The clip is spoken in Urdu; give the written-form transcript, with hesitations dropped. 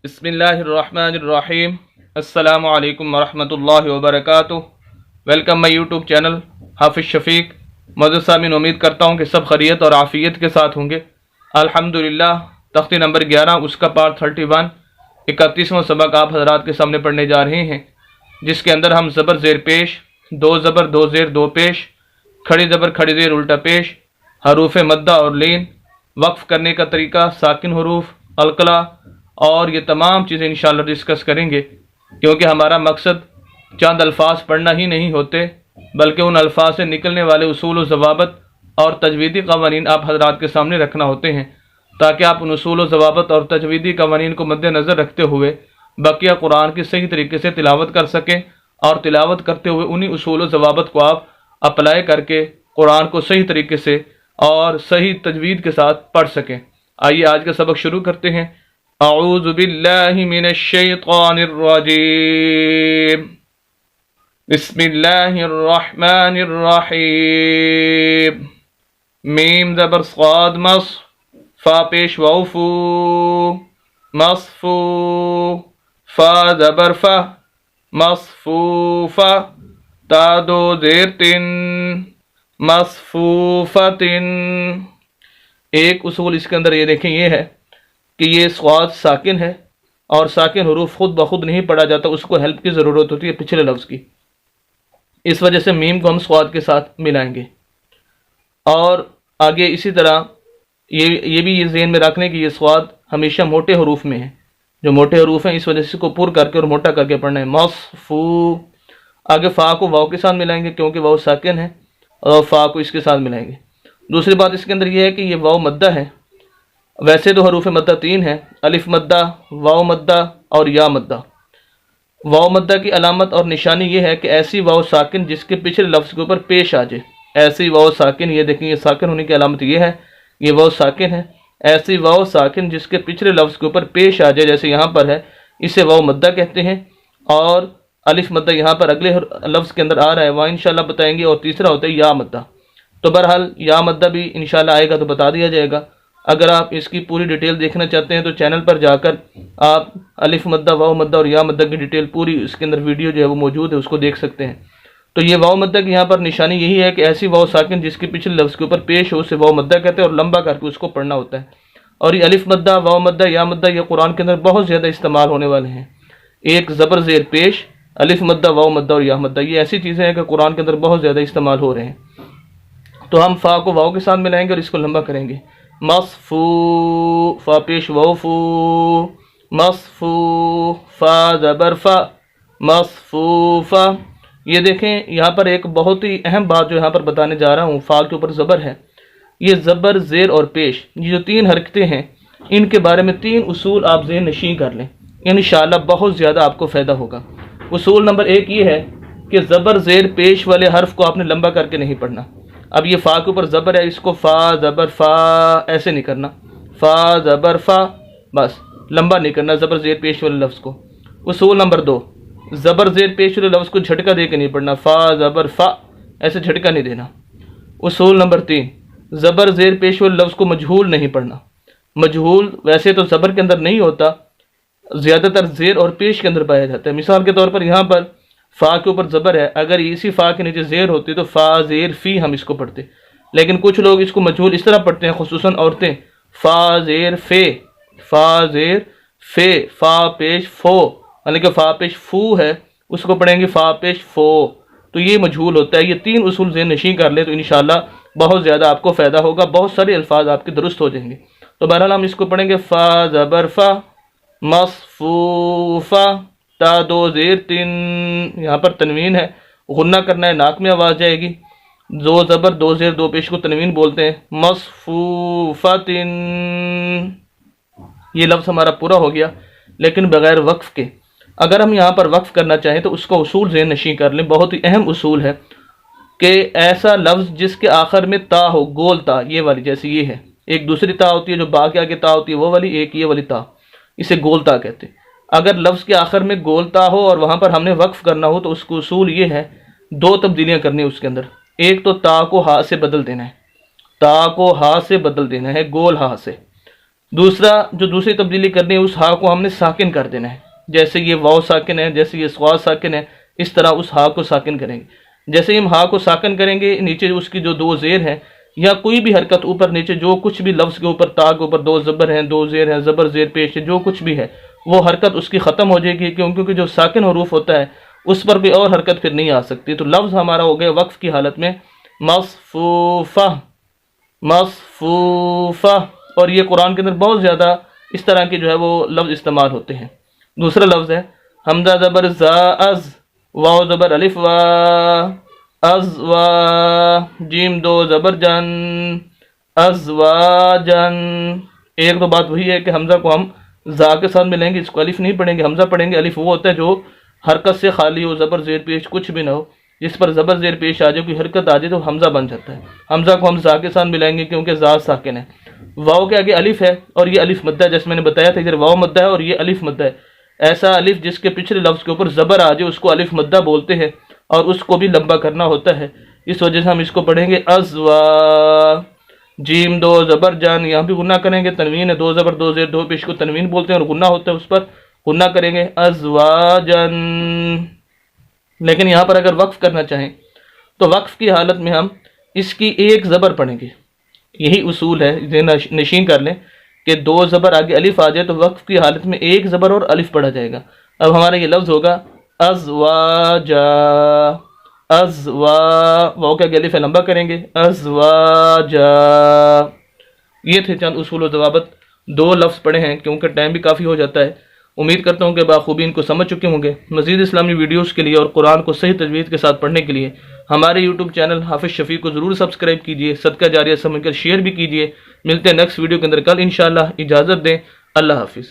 بسم اللہ الرحمن الرحیم۔ السلام علیکم ورحمۃ اللہ وبرکاتہ۔ ویلکم مائی یوٹیوب چینل حافظ شفیق۔ معزز سامعین، امید کرتا ہوں کہ سب خیریت اور عافیت کے ساتھ ہوں گے۔ الحمدللہ تختی نمبر 11 اس کا پارٹ 31 31واں سبق آپ حضرات کے سامنے پڑھنے جا رہے ہیں، جس کے اندر ہم زبر زیر پیش، دو زبر دو زیر دو پیش، کھڑی زبر کھڑی زیر الٹا پیش، حروف مدہ اور لین، وقف کرنے کا طریقہ، ساکن حروف، القلا اور یہ تمام چیزیں انشاءاللہ ڈسکس کریں گے، کیونکہ ہمارا مقصد چند الفاظ پڑھنا ہی نہیں ہوتے، بلکہ ان الفاظ سے نکلنے والے اصول و ضوابط اور تجویدی قوانین آپ حضرات کے سامنے رکھنا ہوتے ہیں، تاکہ آپ ان اصول و ضوابط اور تجویدی قوانین کو مد نظر رکھتے ہوئے بقیہ قرآن کی صحیح طریقے سے تلاوت کر سکیں، اور تلاوت کرتے ہوئے انہی اصول و ضوابط کو آپ اپلائی کر کے قرآن کو صحیح طریقے سے اور صحیح تجوید کے ساتھ پڑھ سکیں۔ آئیے آج کا سبق شروع کرتے ہیں۔ اعوذ باللہ من الشیطان الرجیم، بسم اللہ الرحمن الرحیم۔ میم زبر صاد مص، فا پیش ووفو مصفو، فا زبر فا مصفوفا، تا دو زیر تن مصفوفتن۔ ایک اصول اس کے اندر یہ دیکھیں یہ ہے کہ یہ صاد ساکن ہے، اور ساکن حروف خود بخود نہیں پڑھا جاتا، اس کو ہیلپ کی ضرورت ہوتی ہے پچھلے لفظ کی، اس وجہ سے میم کو ہم صاد کے ساتھ ملائیں گے۔ اور آگے اسی طرح یہ بھی یہ ذہن میں رکھنے کہ یہ صاد ہمیشہ موٹے حروف میں ہے، جو موٹے حروف ہیں اس وجہ سے اس کو پر کر کے اور موٹا کر کے پڑھنا ہے۔ مصفو، آگے فا کو واو کے ساتھ ملائیں گے کیونکہ واو ساکن ہے، اور فا کو اس کے ساتھ ملائیں گے۔ دوسری بات اس کے اندر یہ ہے کہ یہ واو مدہ ہے، ویسے تو حروف مدہ 3 ہیں، الف مدہ، واو مدہ اور یا مدہ۔ واو مدہ کی علامت اور نشانی یہ ہے کہ ایسی واو ساکن جس کے پچھلے لفظ کے اوپر پیش آ جائے، ایسی واو ساکن، یہ دیکھیں یہ ساکن ہونے کی علامت یہ ہے، یہ واو ساکن ہے، ایسی واو ساکن جس کے پچھلے لفظ کے اوپر پیش آ جائے، جیسے یہاں پر ہے، اسے واو مدہ کہتے ہیں۔ اور الف مدہ یہاں پر اگلے لفظ کے اندر آ رہا ہے، وہاں انشاءاللہ بتائیں گے۔ اور تیسرا ہوتا ہے یا مدہ۔ تو بہرحال یا مدہ بھی انشاءاللہ آئے گا تو بتا دیا جائے گا۔ اگر آپ اس کی پوری ڈیٹیل دیکھنا چاہتے ہیں تو چینل پر جا کر آپ الف مدہ، واو مدہ اور یا مدہ کی ڈیٹیل پوری اس کے اندر ویڈیو جو ہے وہ موجود ہے، اس کو دیکھ سکتے ہیں۔ تو یہ واو مدہ کی یہاں پر نشانی یہی ہے کہ ایسی واو ساکن جس کے پچھلے لفظ کے اوپر پیش ہو اسے واو مدہ کہتے ہیں، اور لمبا کر کے اس کو پڑھنا ہوتا ہے۔ اور یہ الف مدہ، واو مدہ، یا مدہ یہ قرآن کے اندر بہت زیادہ استعمال ہونے والے ہیں۔ ایک زبر زیر پیش، الف مدہ، واو مدہ اور یا مدہ، یہ ایسی چیزیں ہیں کہ قرآن کے اندر بہت زیادہ استعمال ہو رہے ہیں۔ تو ہم فا کو واو کے ساتھ ملائیں گے اور اس کو لمبا کریں گے۔ مصفو، فا پیش ووفو مصفو، فا زبر فا مصفوفا۔ یہ دیکھیں یہاں پر ایک بہت ہی اہم بات جو یہاں پر بتانے جا رہا ہوں، فا کے اوپر زبر ہے، یہ زبر زیر اور پیش، یہ جو 3 حرکتیں ہیں، ان کے بارے میں 3 اصول آپ ذہن نشین کر لیں، انشاءاللہ بہت زیادہ آپ کو فائدہ ہوگا۔ اصول نمبر 1 یہ ہے کہ زبر زیر پیش والے حرف کو آپ نے لمبا کر کے نہیں پڑھنا۔ اب یہ فا کے اوپر زبر ہے، اس کو فا زبر فا ایسے نہیں کرنا، فا زبر فا، بس لمبا نہیں کرنا زبر زیر پیش والے لفظ کو۔ اصول نمبر 2، زبر زیر پیش والے لفظ کو جھٹکا دے کے نہیں پڑھنا، فا زبر فا ایسے جھٹکا نہیں دینا۔ اصول نمبر 3، زبر زیر پیش والے لفظ کو مجہول نہیں پڑھنا۔ مجہول ویسے تو زبر کے اندر نہیں ہوتا، زیادہ تر زیر اور پیش کے اندر پایا جاتا ہے۔ مثال کے طور پر یہاں پر فا کے اوپر زبر ہے، اگر اسی فا کے نیچے زیر ہوتی تو فا زیر فی ہم اس کو پڑھتے، لیکن کچھ لوگ اس کو مجہول اس طرح پڑھتے ہیں، خصوصاً عورتیں، فا زیر فے، فا زیر فے، فا پیش فو، یعنی کہ فا پیش فو ہے، اس کو پڑھیں گے فا پیش فو، تو یہ مجہول ہوتا ہے۔ یہ 3 اصول ذہن نشین کر لیں تو انشاءاللہ بہت زیادہ آپ کو فائدہ ہوگا، بہت سارے الفاظ آپ کے درست ہو جائیں گے۔ تو بہرحال ہم اس کو پڑھیں گے، فا زبر فا مصفوفا، تا دو زیر تن، یہاں پر تنوین ہے، غنہ کرنا ہے، ناک میں آواز جائے گی، دو زبر دو زیر دو پیش کو تنوین بولتے ہیں۔ مصفوفتن، یہ لفظ ہمارا پورا ہو گیا لیکن بغیر وقف کے۔ اگر ہم یہاں پر وقف کرنا چاہیں تو اس کا اصول ذہن نشین کر لیں، بہت ہی اہم اصول ہے کہ ایسا لفظ جس کے آخر میں تا ہو، گول تا، یہ والی، جیسے یہ ہے، ایک دوسری تا ہوتی ہے جو با کے آگے تا ہوتی ہے وہ والی، ایک یہ والی تا، اسے گول تا کہتے ہیں۔ اگر لفظ کے آخر میں گول تا ہو اور وہاں پر ہم نے وقف کرنا ہو تو اس کو اصول یہ ہے، 2 تبدیلیاں کرنی اس کے اندر۔ ایک تو تا کو ہا سے بدل دینا ہے، تا کو ہا سے بدل دینا ہے، گول ہا سے، دوسرا جو دوسری تبدیلی کرنی ہے اس ہا کو ہم نے ساکن کر دینا ہے، جیسے یہ واو ساکن ہے، جیسے یہ صاد ساکن ہے، اس طرح اس ہا کو ساکن کریں گے۔ جیسے ہم ہا کو ساکن کریں گے، نیچے اس کی جو دو زیر ہیں یا کوئی بھی حرکت اوپر نیچے جو کچھ بھی لفظ کے اوپر تا کے اوپر دو زبر ہیں، دو زیر ہیں، زبر زیر پیش ہے، جو کچھ بھی ہے وہ حرکت اس کی ختم ہو جائے گی، کیونکہ جو ساکن حروف ہوتا ہے اس پر کوئی اور حرکت پھر نہیں آ سکتی۔ تو لفظ ہمارا ہو گیا وقف کی حالت میں مصفوفہ، مصفوفہ، اور یہ قرآن کے اندر بہت زیادہ اس طرح کے جو ہے وہ لفظ استعمال ہوتے ہیں۔ دوسرا لفظ ہے حمزہ زبر زا از، واو زبر الف وا، از وا، جیم دو زبر جن، از وا جن۔ ایک تو بات وہی ہے کہ حمزہ کو ہم زا کے ساتھ ملیں گے، اس کو الف نہیں پڑھیں گے، حمزہ پڑھیں گے۔ الف وہ ہوتا ہے جو حرکت سے خالی ہو، زبر زیر پیش کچھ بھی نہ ہو، جس پر زبر زیر پیش آ جائے، کوئی حرکت آ جائے تو حمزہ بن جاتا ہے۔ حمزہ کو ہم زا کے ساتھ ملائیں گے کیونکہ زا ساکن ہے۔ واو کے آگے الف ہے اور یہ الف مدہ ہے، جیسے میں نے بتایا تھا، ادھر واو مدہ ہے اور یہ الف مدہ ہے۔ ایسا الف جس کے پچھلے لفظ کے اوپر زبر آ جائے اس کو الف مدہ بولتے ہیں، اور اس کو بھی لمبا کرنا ہوتا ہے، اس وجہ سے ہم اس کو پڑھیں گے ازوا، جیم دو زبر جان، یہاں بھی غنہ کریں گے، تنوین ہے، دو زبر دو زیر دو پیش کو تنوین بولتے ہیں اور غنہ ہوتا ہے، اس پر غنہ کریں گے ازواجن۔ لیکن یہاں پر اگر وقف کرنا چاہیں تو وقف کی حالت میں ہم اس کی ایک زبر پڑھیں گے، یہی اصول ہے، ذہن نشین کر لیں کہ دو زبر آگے الف آ جائے تو وقف کی حالت میں ایک زبر اور الف پڑھا جائے گا۔ اب ہمارا یہ لفظ ہوگا ازواجا، ازوا، واو کے آگے الف ہے لمبا کریں گے، ازواجا۔ یہ تھے چند اصول و ضوابط، دو لفظ پڑھے ہیں کیونکہ ٹائم بھی کافی ہو جاتا ہے۔ امید کرتا ہوں کہ بخوبی ان کو سمجھ چکے ہوں گے۔ مزید اسلامی ویڈیوز کے لیے اور قرآن کو صحیح تجوید کے ساتھ پڑھنے کے لیے ہمارے یوٹیوب چینل حافظ شفیع کو ضرور سبسکرائب کیجیے، صدقہ جاریہ سمجھ کر شیئر بھی کیجیے۔ ملتے ہیں نیکسٹ ویڈیو کے اندر کل انشاءاللہ، اجازت دیں، اللہ حافظ۔